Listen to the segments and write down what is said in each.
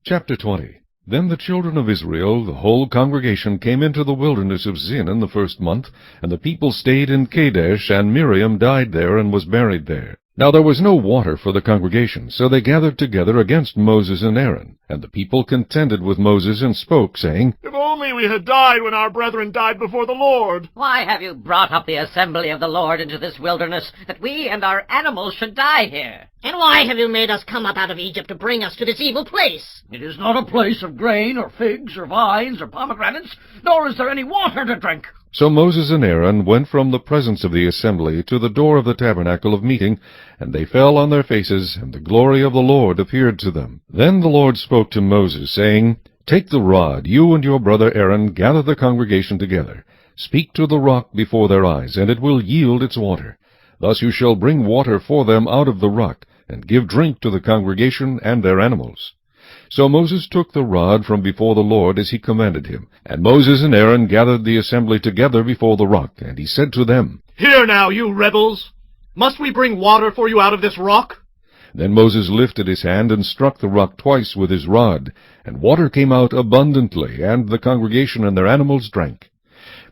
Chapter 20. Then the children of Israel, the whole congregation, came into the wilderness of Zin in the first month, and the people stayed in Kadesh, and Miriam died there and was buried there. Now there was no water for the congregation, so they gathered together against Moses and Aaron. And the people contended with Moses and spoke, saying, If only we had died when our brethren died before the Lord! Why have you brought up the assembly of the Lord into this wilderness, that we and our animals should die here? And why have you made us come up out of Egypt to bring us to this evil place? It is not a place of grain, or figs, or vines, or pomegranates, nor is there any water to drink. So Moses and Aaron went from the presence of the assembly to the door of the tabernacle of meeting, and they fell on their faces, and the glory of the Lord appeared to them. Then the Lord spoke to Moses, saying, Take the rod, you and your brother Aaron, gather the congregation together. Speak to the rock before their eyes, and it will yield its water. Thus you shall bring water for them out of the rock, and give drink to the congregation and their animals. So Moses took the rod from before the Lord as he commanded him. And Moses and Aaron gathered the assembly together before the rock, and he said to them, Hear now, you rebels! Must we bring water for you out of this rock? Then Moses lifted his hand and struck the rock twice with his rod, and water came out abundantly, and the congregation and their animals drank.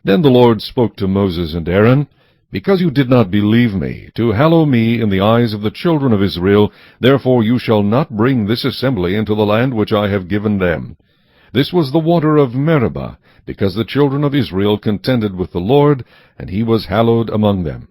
Then the Lord spoke to Moses and Aaron, Because you did not believe me, to hallow me in the eyes of the children of Israel, therefore you shall not bring this assembly into the land which I have given them. This was the water of Meribah, because the children of Israel contended with the Lord, and he was hallowed among them.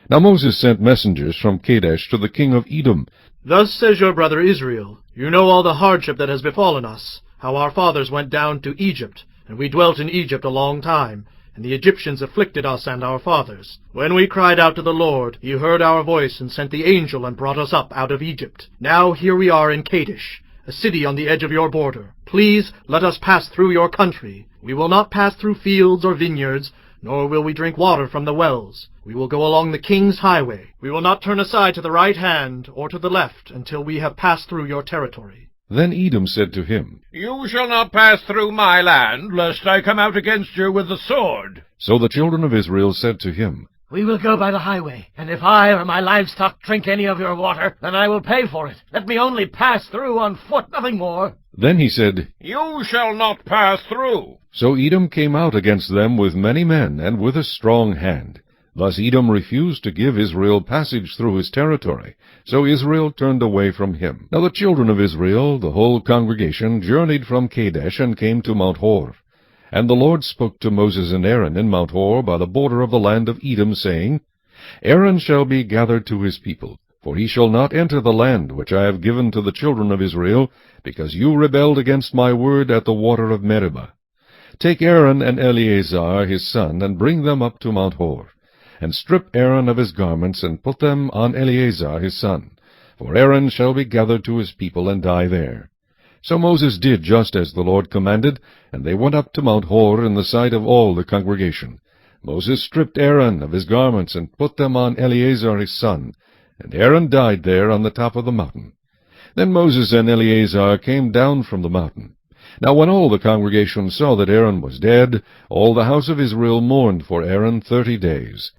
Now Moses sent messengers from Kadesh to the king of Edom. Thus says your brother Israel, You know all the hardship that has befallen us, how our fathers went down to Egypt, and we dwelt in Egypt a long time, and the Egyptians afflicted us and our fathers. When we cried out to the Lord, he heard our voice and sent the angel and brought us up out of Egypt. Now here we are in Kadesh, a city on the edge of your border. Please let us pass through your country. We will not pass through fields or vineyards, nor will we drink water from the wells. We will go along the king's highway. We will not turn aside to the right hand or to the left until we have passed through your territory. Then Edom said to him, You shall not pass through my land, lest I come out against you with the sword. So the children of Israel said to him, We will go by the highway, and if I or my livestock drink any of your water, then I will pay for it. Let me only pass through on foot, nothing more. Then he said, You shall not pass through. So Edom came out against them with many men and with a strong hand. Thus Edom refused to give Israel passage through his territory. So Israel turned away from him. Now the children of Israel, the whole congregation, journeyed from Kadesh and came to Mount Hor. And the Lord spoke to Moses and Aaron in Mount Hor by the border of the land of Edom, saying, Aaron shall be gathered to his people, for he shall not enter the land which I have given to the children of Israel, because you rebelled against my word at the water of Meribah. Take Aaron and Eleazar his son, and bring them up to Mount Hor. And strip Aaron of his garments, and put them on Eleazar his son. For Aaron shall be gathered to his people, and die there. So Moses did just as the Lord commanded, and they went up to Mount Hor in the sight of all the congregation. Moses stripped Aaron of his garments, and put them on Eleazar his son. And Aaron died there on the top of the mountain. Then Moses and Eleazar came down from the mountain. Now when all the congregation saw that Aaron was dead, all the house of Israel mourned for Aaron 30 days.